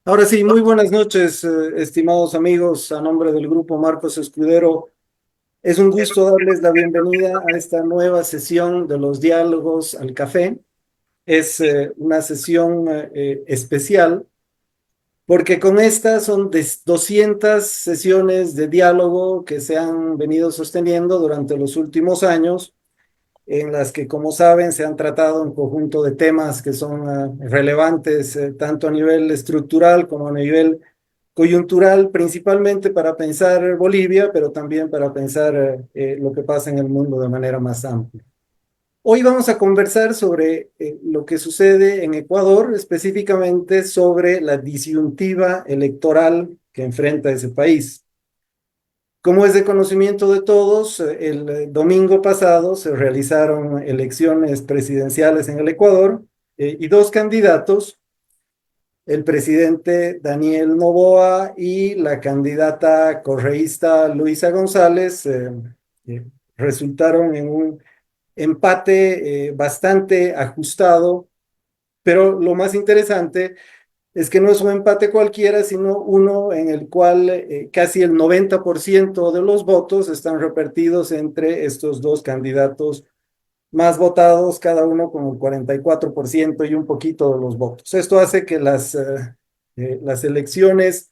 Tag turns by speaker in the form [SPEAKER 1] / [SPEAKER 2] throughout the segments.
[SPEAKER 1] Ahora sí, muy buenas noches, estimados amigos. A nombre del grupo Marcos Escudero, es un gusto darles la bienvenida a esta nueva sesión de los diálogos al café. Es una sesión especial porque con esta son 200 sesiones de diálogo que se han venido sosteniendo durante los últimos años, en las que, como saben, se han tratado un conjunto de temas que son relevantes tanto a nivel estructural como a nivel coyuntural, principalmente para pensar Bolivia, pero también para pensar lo que pasa en el mundo de manera más amplia. Hoy vamos a conversar sobre lo que sucede en Ecuador, específicamente sobre la disyuntiva electoral que enfrenta ese país. Como es de conocimiento de todos, el domingo pasado se realizaron elecciones presidenciales en el Ecuador y dos candidatos, el presidente Daniel Noboa y la candidata correísta Luisa González, eh, resultaron en un empate bastante ajustado, pero lo más interesante es que no es un empate cualquiera, sino uno en el cual casi el 90% de los votos están repartidos entre estos dos candidatos más votados, cada uno con el 44% y un poquito de los votos. Esto hace que las elecciones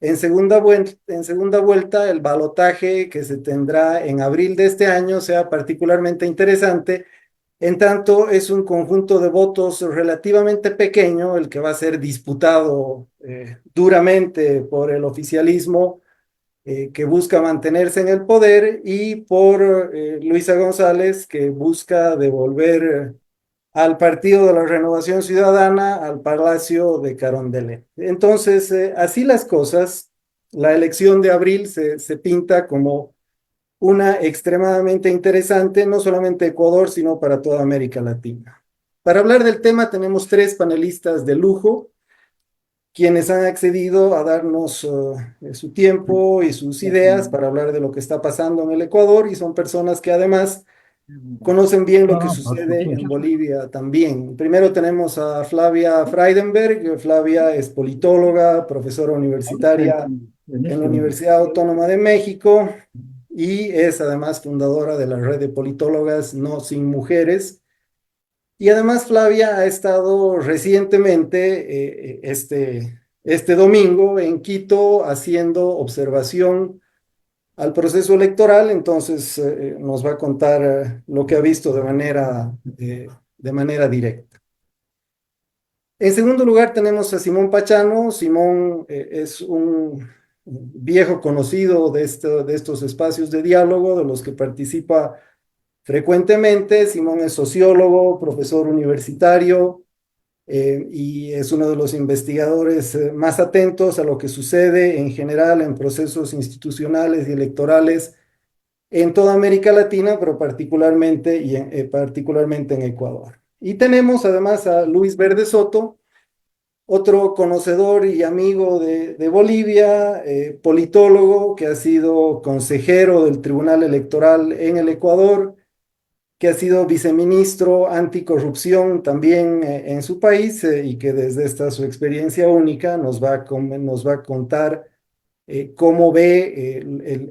[SPEAKER 1] en segunda vuelta, el balotaje que se tendrá en abril de este año sea particularmente interesante. En tanto, es un conjunto de votos relativamente pequeño el que va a ser disputado duramente por el oficialismo que busca mantenerse en el poder y por Luisa González, que busca devolver al Partido de la Renovación Ciudadana al Palacio de Carondelet. Entonces, así las cosas, la elección de abril se pinta como una extremadamente interesante, no solamente Ecuador, sino para toda América Latina. Para hablar del tema tenemos tres panelistas de lujo, quienes han accedido a darnos su tiempo y sus ideas para hablar de lo que está pasando en el Ecuador, y son personas que además conocen bien lo que
[SPEAKER 2] No, por
[SPEAKER 1] sucede en
[SPEAKER 2] supuesto.
[SPEAKER 1] Bolivia también. Primero tenemos a Flavia Freidenberg. Flavia es politóloga, profesora
[SPEAKER 2] Ahorita
[SPEAKER 1] universitaria
[SPEAKER 2] en
[SPEAKER 1] en la
[SPEAKER 2] este momento.
[SPEAKER 1] Universidad Autónoma de México y es además fundadora de la red de politólogas No Sin Mujeres. Y además Flavia ha estado recientemente, este domingo, en Quito haciendo observación al proceso electoral. Entonces nos va a contar lo que ha visto de manera directa. En segundo lugar tenemos a Simón Pachano. Simón es un viejo conocido de estos espacios de diálogo, de los que participa frecuentemente. Simón es sociólogo, profesor universitario, y es uno de los investigadores más atentos a lo que sucede en general en procesos institucionales y electorales en toda América Latina, pero particularmente en Ecuador. Y tenemos además a Luis Verde Soto, otro conocedor y amigo de Bolivia, politólogo que ha sido consejero del Tribunal Electoral en el Ecuador, que ha sido viceministro anticorrupción también en su país, y que desde esta su experiencia única nos va a contar cómo ve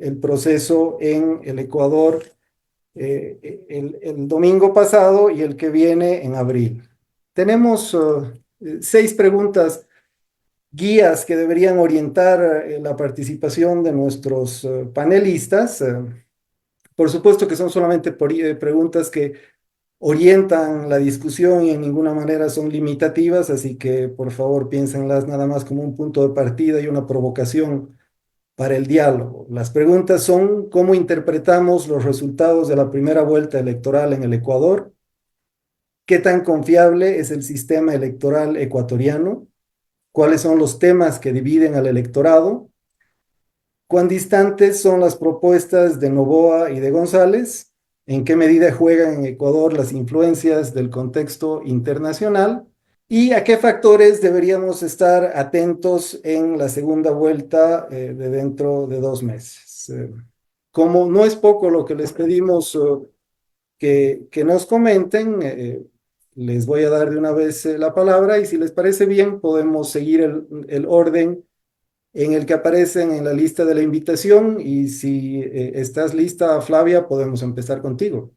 [SPEAKER 1] el proceso en el Ecuador el domingo pasado y el que viene en abril. Tenemos 6 preguntas guías que deberían orientar la participación de nuestros panelistas. Por supuesto que son solamente preguntas que orientan la discusión y en ninguna manera son limitativas, así que por favor piénsenlas nada más como un punto de partida y una provocación para el diálogo. Las preguntas son: ¿cómo interpretamos los resultados de la primera vuelta electoral en el Ecuador? ¿Qué tan confiable es el sistema electoral ecuatoriano? ¿Cuáles son los temas que dividen al electorado? ¿Cuán distantes son las propuestas de Noboa y de González? ¿En qué medida juegan en Ecuador las influencias del contexto internacional? ¿Y a qué factores deberíamos estar atentos en la segunda vuelta de dentro de 2 meses? Como no es poco lo que les pedimos que nos comenten, les voy a dar de una vez la palabra y si les parece bien, podemos seguir el orden en el que aparecen en la lista de la invitación y si estás lista, Flavia, podemos empezar contigo.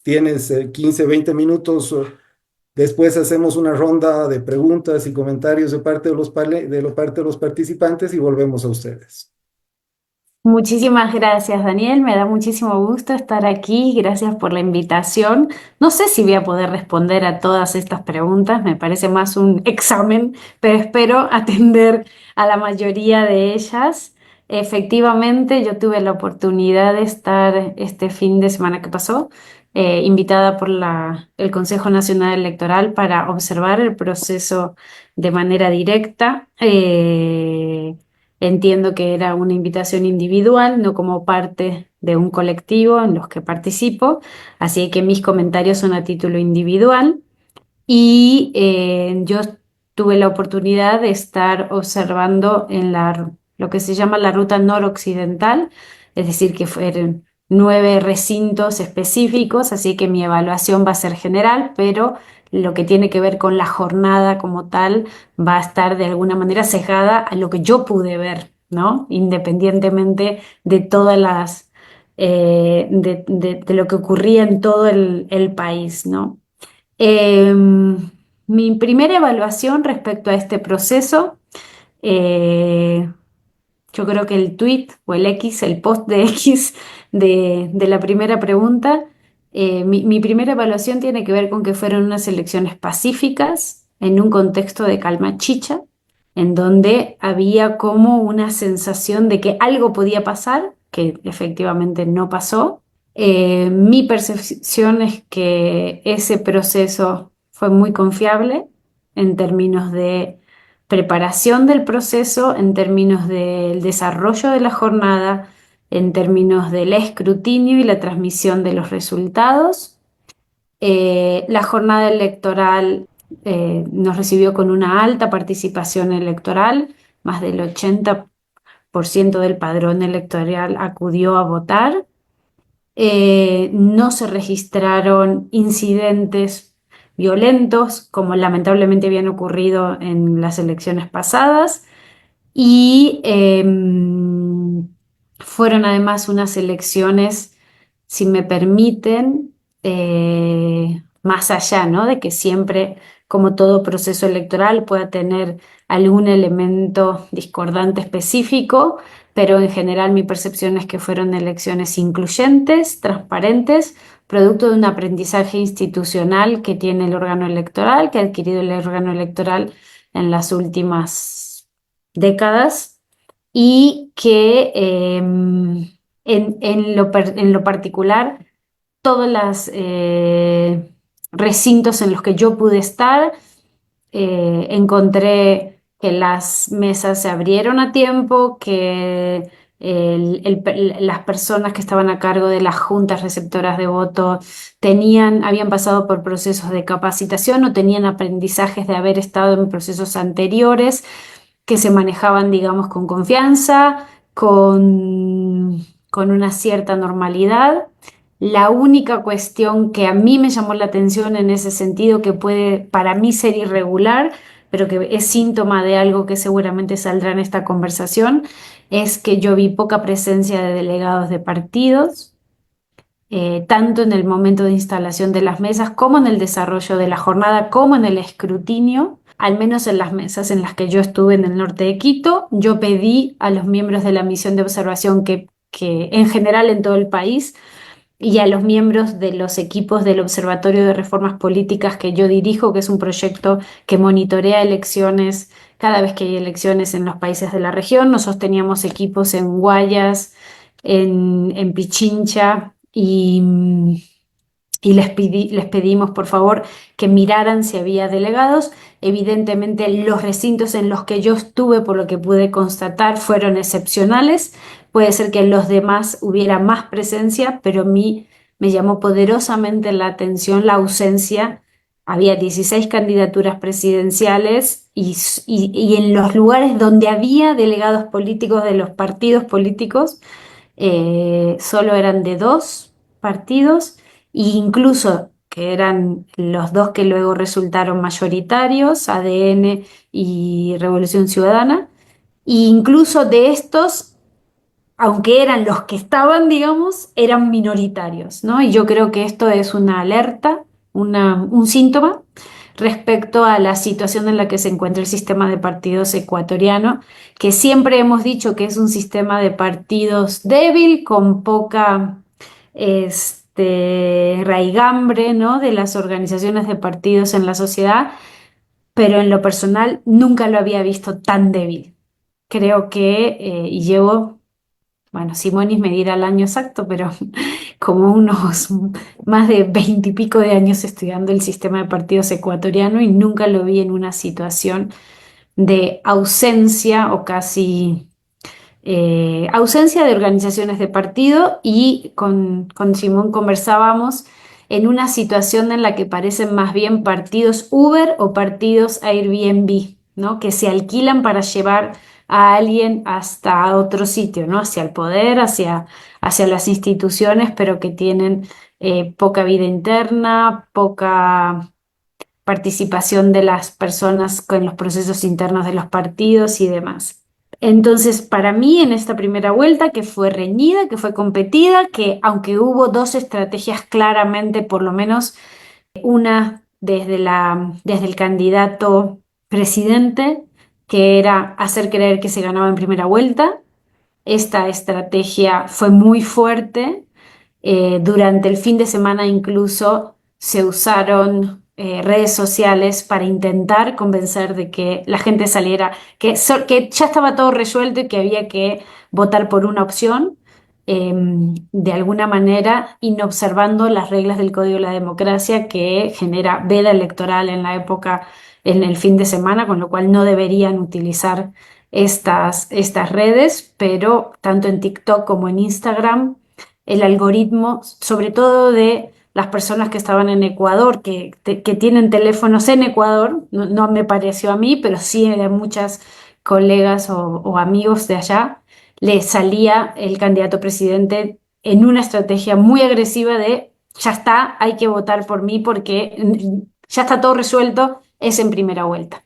[SPEAKER 1] Tienes 15, 20 minutos. Después hacemos una ronda de preguntas y comentarios de parte de parte de los participantes y volvemos a ustedes.
[SPEAKER 2] Muchísimas gracias, Daniel. Me da muchísimo gusto estar aquí. Gracias por la invitación. No sé si voy a poder responder a todas estas preguntas. Me parece más un examen, pero espero atender a la mayoría de ellas. Efectivamente, yo tuve la oportunidad de estar este fin de semana que pasó, invitada por el Consejo Nacional Electoral para observar el proceso de manera directa. Entiendo que era una invitación individual, no como parte de un colectivo en los que participo, así que mis comentarios son a título individual y yo tuve la oportunidad de estar observando en lo que se llama la ruta noroccidental, es decir, que fueron 9 recintos específicos, así que mi evaluación va a ser general, pero lo que tiene que ver con la jornada como tal va a estar de alguna manera sesgada a lo que yo pude ver, ¿no? Independientemente de todas las, de lo que ocurría en todo el país, ¿no? Mi primera evaluación respecto a este proceso, eh, yo creo que el tweet o el X, el post de X de la primera pregunta, mi primera evaluación tiene que ver con que fueron unas elecciones pacíficas en un contexto de calma chicha, en donde había como una sensación de que algo podía pasar, que efectivamente no pasó. Mi percepción es que ese proceso fue muy confiable en términos de preparación del proceso, en términos del desarrollo de la jornada, en términos del escrutinio y la transmisión de los resultados. La jornada electoral nos recibió con una alta participación electoral, más del 80% del padrón electoral acudió a votar. No se registraron incidentes violentos como lamentablemente habían ocurrido en las elecciones pasadas y fueron además unas elecciones, si me permiten, más allá, ¿no? De que siempre, como todo proceso electoral, pueda tener algún elemento discordante específico, pero en general mi percepción es que fueron elecciones incluyentes, transparentes, producto de un aprendizaje institucional que tiene el órgano electoral, que ha adquirido el órgano electoral en las últimas décadas y que en lo particular todos los recintos en los que yo pude estar, encontré que las mesas se abrieron a tiempo, que las personas que estaban a cargo de las juntas receptoras de voto habían pasado por procesos de capacitación o tenían aprendizajes de haber estado en procesos anteriores que se manejaban, digamos, con confianza, con una cierta normalidad. La única cuestión que a mí me llamó la atención en ese sentido, que puede para mí ser irregular, pero que es síntoma de algo que seguramente saldrá en esta conversación, es que yo vi poca presencia de delegados de partidos, tanto en el momento de instalación de las mesas como en el desarrollo de la jornada, como en el escrutinio. Al menos en las mesas en las que yo estuve en el norte de Quito, yo pedí a los miembros de la misión de observación que en general en todo el país y a los miembros de los equipos del Observatorio de Reformas Políticas que yo dirijo, que es un proyecto que monitorea elecciones cada vez que hay elecciones en los países de la región. Nosotros teníamos equipos en Guayas, en Pichincha y les pedimos por favor que miraran si había delegados. Evidentemente los recintos en los que yo estuve, por lo que pude constatar, fueron excepcionales. Puede ser que en los demás hubiera más presencia, pero a mí me llamó poderosamente la atención la ausencia. Había 16 candidaturas presidenciales y en los lugares donde había delegados políticos de los partidos políticos, solo eran de 2 partidos e incluso que eran los dos que luego resultaron mayoritarios, ADN y Revolución Ciudadana. E incluso de estos, aunque eran los que estaban, digamos, eran minoritarios, ¿no? Y yo creo que esto es una alerta, un síntoma respecto a la situación en la que se encuentra el sistema de partidos ecuatoriano, que siempre hemos dicho que es un sistema de partidos débil, con poca raigambre, ¿no? De las organizaciones de partidos en la sociedad, pero en lo personal nunca lo había visto tan débil. Creo que, y llevo, bueno, Simonis me dirá el año exacto, pero como unos más de 20 y pico de años estudiando el sistema de partidos ecuatoriano y nunca lo vi en una situación de ausencia o casi ausencia de organizaciones de partido, y con Simón conversábamos en una situación en la que parecen más bien partidos Uber o partidos Airbnb, ¿no? Que se alquilan para llevar a alguien hasta otro sitio, ¿no? Hacia el poder, hacia las instituciones, pero que tienen poca vida interna, poca participación de las personas con los procesos internos de los partidos y demás. Entonces, para mí, en esta primera vuelta, que fue reñida, que fue competida, que aunque hubo dos estrategias claramente, por lo menos una desde el candidato presidente, que era hacer creer que se ganaba en primera vuelta, esta estrategia fue muy fuerte. Durante el fin de semana incluso se usaron redes sociales para intentar convencer de que la gente saliera, que ya estaba todo resuelto y que había que votar por una opción, de alguna manera inobservando las reglas del Código de la Democracia, que genera veda electoral en la época, en el fin de semana, con lo cual no deberían utilizar estas redes, pero tanto en TikTok como en Instagram el algoritmo, sobre todo de las personas que estaban en Ecuador, que tienen teléfonos en Ecuador, no, no me pareció a mí, pero sí de muchas colegas o amigos de allá, le salía el candidato presidente en una estrategia muy agresiva de ya está, hay que votar por mí porque ya está todo resuelto, es en primera vuelta.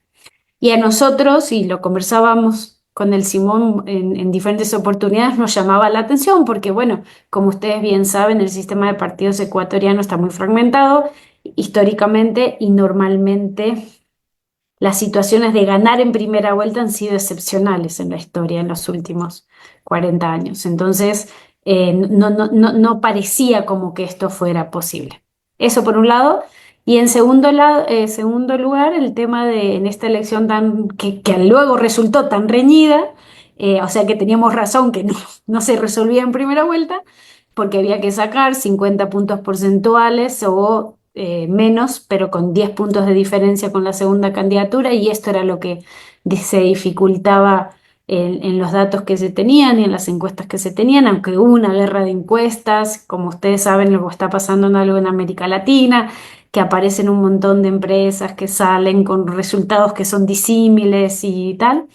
[SPEAKER 2] Y a nosotros, y lo conversábamos con el Simón en diferentes oportunidades, nos llamaba la atención porque, bueno, como ustedes bien saben, el sistema de partidos ecuatoriano está muy fragmentado históricamente, y normalmente las situaciones de ganar en primera vuelta han sido excepcionales en la historia en los últimos 40 años. Entonces, no parecía como que esto fuera posible. Eso por un lado. Y en segundo lugar, el tema de en esta elección que luego resultó tan reñida, o sea que teníamos razón que no se resolvía en primera vuelta, porque había que sacar 50 puntos porcentuales o menos, pero con 10 puntos de diferencia con la segunda candidatura, y esto era lo que se dificultaba en los datos que se tenían y en las encuestas que se tenían, aunque hubo una guerra de encuestas, como ustedes saben, lo que está pasando en algo en América Latina, que aparecen un montón de empresas que salen con resultados que son disímiles y tal.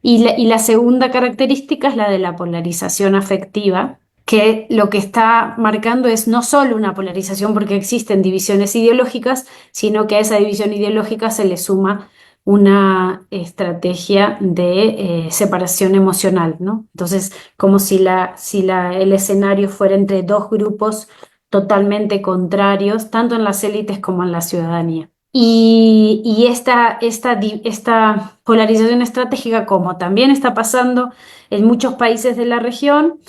[SPEAKER 2] Y la segunda característica es la de la polarización afectiva, que lo que está marcando es no solo una polarización porque existen divisiones ideológicas, sino que a esa división ideológica se le suma una estrategia de separación emocional, ¿no? Entonces, como si el escenario fuera entre dos grupos totalmente contrarios, tanto en las élites como en la ciudadanía. Y esta polarización estratégica, como también está pasando en muchos países de la región,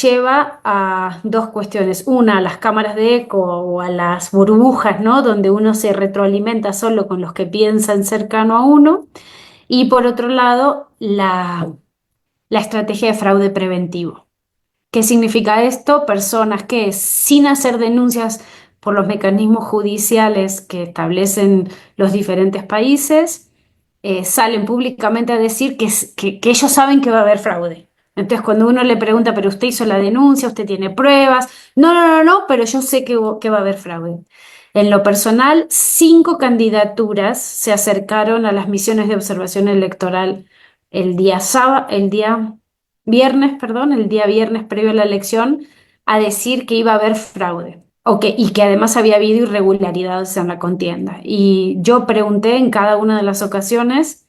[SPEAKER 2] lleva a dos cuestiones. Una, a las cámaras de eco o a las burbujas, ¿no? Donde uno se retroalimenta solo con los que piensan cercano a uno. Y por otro lado, la estrategia de fraude preventivo. ¿Qué significa esto? Personas que, sin hacer denuncias por los mecanismos judiciales que establecen los diferentes países, salen públicamente a decir que ellos saben que va a haber fraude. Entonces, cuando uno le pregunta, ¿pero usted hizo la denuncia? ¿Usted tiene pruebas? No, no, no, no, pero yo sé que va a haber fraude. En lo personal, 5 candidaturas se acercaron a las misiones de observación electoral el día viernes, perdón, el día viernes previo a la elección, a decir que iba a haber fraude. y que además había habido irregularidades en la contienda. Y yo pregunté en cada una de las ocasiones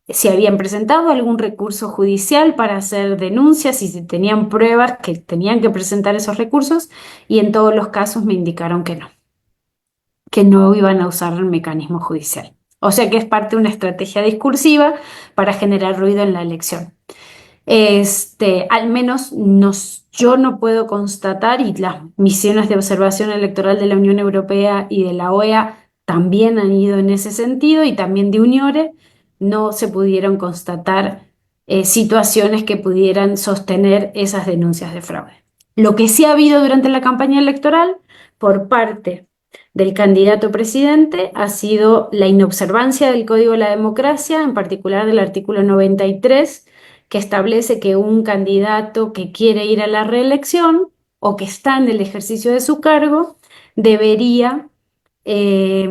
[SPEAKER 2] si habían presentado algún recurso judicial para hacer denuncias y si tenían pruebas que tenían que presentar esos recursos, y en todos los casos me indicaron que no iban a usar el mecanismo judicial. O sea que es parte de una estrategia discursiva para generar ruido en la elección. Al menos yo no puedo constatar, y las misiones de observación electoral de la Unión Europea y de la OEA también han ido en ese sentido, y también de UNIORE, no se pudieron constatar situaciones que pudieran sostener esas denuncias de fraude. Lo que sí ha habido durante la campaña electoral por parte del candidato presidente ha sido la inobservancia del Código de la Democracia, en particular del artículo 93, que establece que un candidato que quiere ir a la reelección o que está en el ejercicio de su cargo debería eh,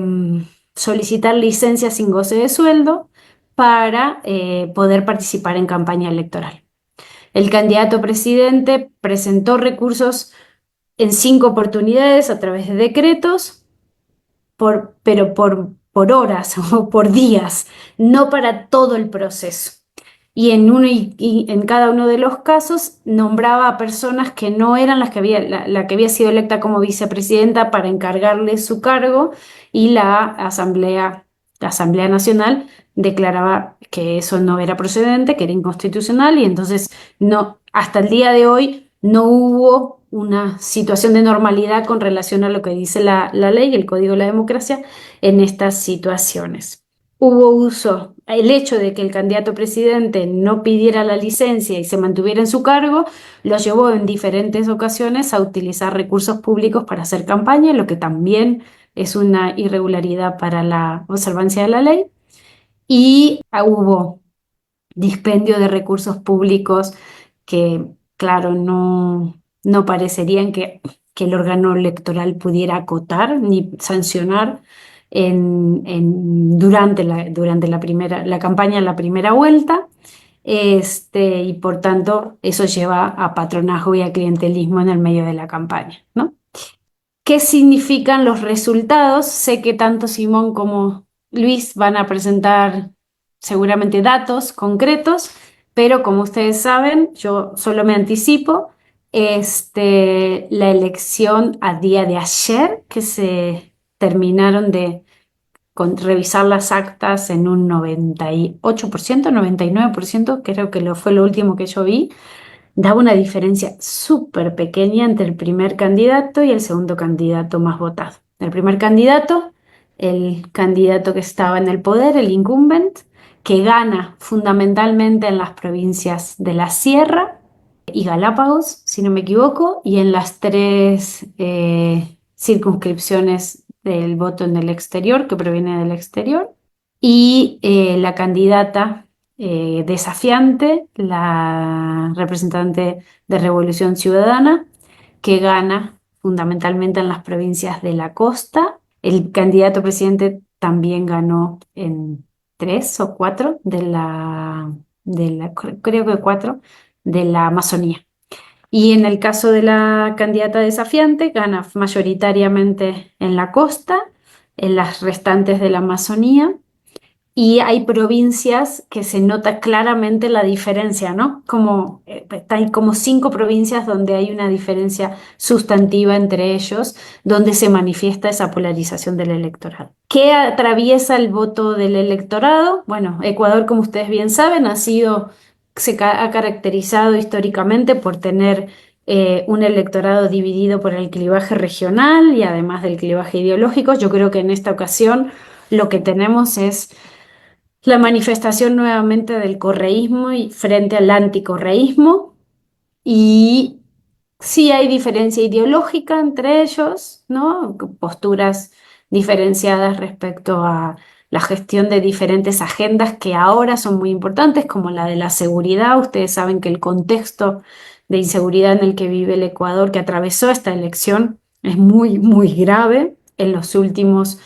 [SPEAKER 2] solicitar licencia sin goce de sueldo para poder participar en campaña electoral. El candidato presidente presentó recursos en 5 oportunidades a través de decretos, pero por horas o por días, no para todo el proceso. Y y en cada uno de los casos nombraba a personas que no eran las que la que había sido electa como vicepresidenta para encargarle su cargo, y la Asamblea Nacional declaraba que eso no era procedente, que era inconstitucional, y entonces no, hasta el día de hoy no hubo una situación de normalidad con relación a lo que dice la ley, el Código de la Democracia, en estas situaciones. El hecho de que el candidato presidente no pidiera la licencia y se mantuviera en su cargo, lo llevó en diferentes ocasiones a utilizar recursos públicos para hacer campaña, lo que también es una irregularidad para la observancia de la ley. Y hubo dispendio de recursos públicos que, claro, no parecerían que el órgano electoral pudiera acotar ni sancionar durante la campaña en la primera vuelta. Y por tanto, eso lleva a patronazgo y a clientelismo en el medio de la campaña, ¿no? ¿Qué significan los resultados? Sé que tanto Simón como Luis van a presentar seguramente datos concretos, pero como ustedes saben, yo solo me anticipo. La elección a día de ayer, que se terminaron de revisar las actas en un 98%, 99%, creo que fue lo último que yo vi, daba una diferencia súper pequeña entre el primer candidato y el segundo candidato más votado. El candidato que estaba en el poder, el incumbent, que gana fundamentalmente en las provincias de la Sierra y Galápagos, si no me equivoco, y en las 3 circunscripciones del voto en el exterior, que proviene del exterior, y la candidata desafiante, la representante de Revolución Ciudadana, que gana fundamentalmente en las provincias de la costa. El candidato presidente también ganó en 3 o 4 creo que 4, de la Amazonía. Y en el caso de la candidata desafiante, gana mayoritariamente en la costa, en las restantes de la Amazonía, y hay provincias que se nota claramente la diferencia, ¿no? Hay como 5 provincias donde hay una diferencia sustantiva entre ellos, donde se manifiesta esa polarización del electorado. ¿Qué atraviesa el voto del electorado? Bueno, Ecuador, como ustedes bien saben, ha caracterizado históricamente por tener un electorado dividido por el clivaje regional y además del clivaje ideológico. Yo creo que en esta ocasión lo que tenemos es la manifestación nuevamente del correísmo y frente al anticorreísmo, y sí hay diferencia ideológica entre ellos, ¿no? Posturas diferenciadas respecto a la gestión de diferentes agendas que ahora son muy importantes, como la de la seguridad. Ustedes saben que el contexto de inseguridad en el que vive el Ecuador, que atravesó esta elección, es muy, muy grave. En los últimos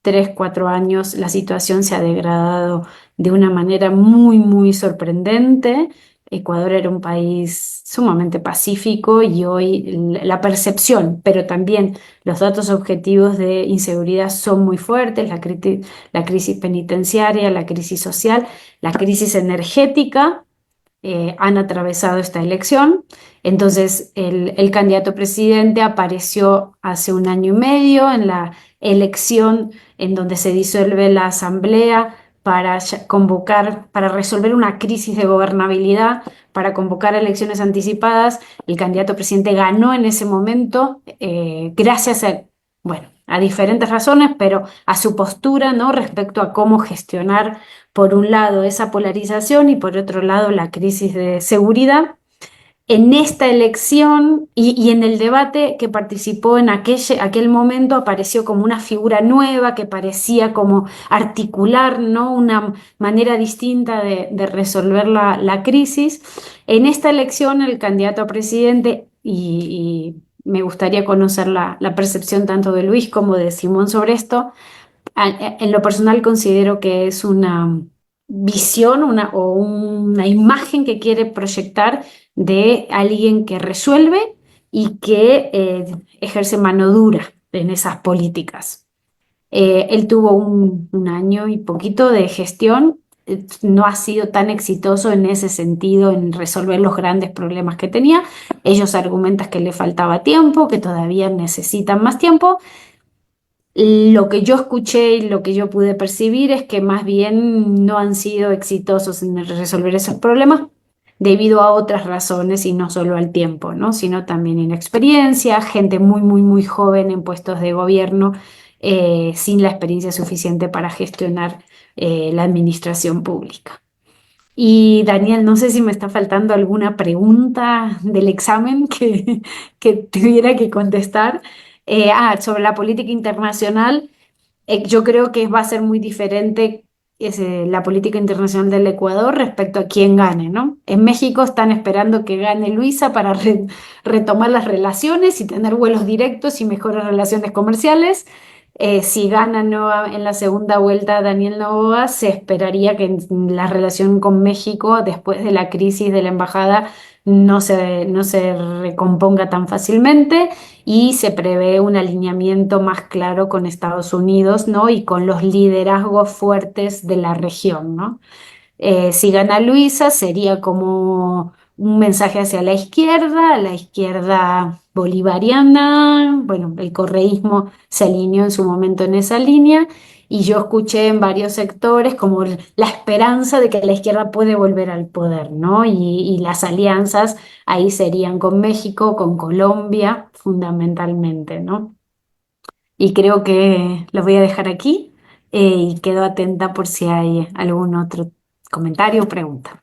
[SPEAKER 2] 3, 4 años la situación se ha degradado de una manera muy, muy sorprendente. Ecuador era un país sumamente pacífico y hoy la percepción, pero también los datos objetivos de inseguridad son muy fuertes, la crisis penitenciaria, la crisis social, la crisis energética han atravesado esta elección. Entonces, el candidato presidente apareció hace un año y medio en la elección en donde se disuelve la asamblea para convocar, para resolver una crisis de gobernabilidad, para convocar elecciones anticipadas. El candidato presidente ganó en ese momento gracias a, bueno, a diferentes razones, pero a su postura, ¿no? Respecto a cómo gestionar por un lado esa polarización y por otro lado la crisis de seguridad. En esta elección y en el debate que participó en aquel momento apareció como una figura nueva que parecía como articular, ¿no? Una manera distinta de resolver la crisis. En esta elección el candidato a presidente, y me gustaría conocer la percepción tanto de Luis como de Simón sobre esto, en lo personal considero que es una visión o una imagen que quiere proyectar de alguien que resuelve y que ejerce mano dura en esas políticas. Él tuvo un año y poquito de gestión, no ha sido tan exitoso en ese sentido, en resolver los grandes problemas que tenía. Ellos argumentan que le faltaba tiempo, que todavía necesitan más tiempo. Lo que yo escuché y lo que yo pude percibir es que más bien no han sido exitosos en resolver esos problemas debido a otras razones y no solo al tiempo, ¿no? Sino también inexperiencia, gente muy, muy, muy joven en puestos de gobierno sin la experiencia suficiente para gestionar la administración pública. Y Daniel, no sé si me está faltando alguna pregunta del examen que tuviera que contestar. Sobre la política internacional, yo creo que va a ser muy diferente la política internacional del Ecuador respecto a quién gane, ¿no? En México están esperando que gane Luisa para retomar las relaciones y tener vuelos directos y mejores relaciones comerciales. Si gana en la segunda vuelta Daniel Noboa, se esperaría que la relación con México, después de la crisis de la embajada, no se recomponga tan fácilmente y se prevé un alineamiento más claro con Estados Unidos, ¿no? Y con los liderazgos fuertes de la región, ¿no? Si gana Luisa, sería como un mensaje hacia la izquierda bolivariana. Bueno, el correísmo se alineó en su momento en esa línea y yo escuché en varios sectores como la esperanza de que la izquierda puede volver al poder, ¿no? Y las alianzas ahí serían con México, con Colombia, fundamentalmente, ¿no? Y creo que lo voy a dejar aquí y quedo atenta por si hay algún otro comentario o pregunta.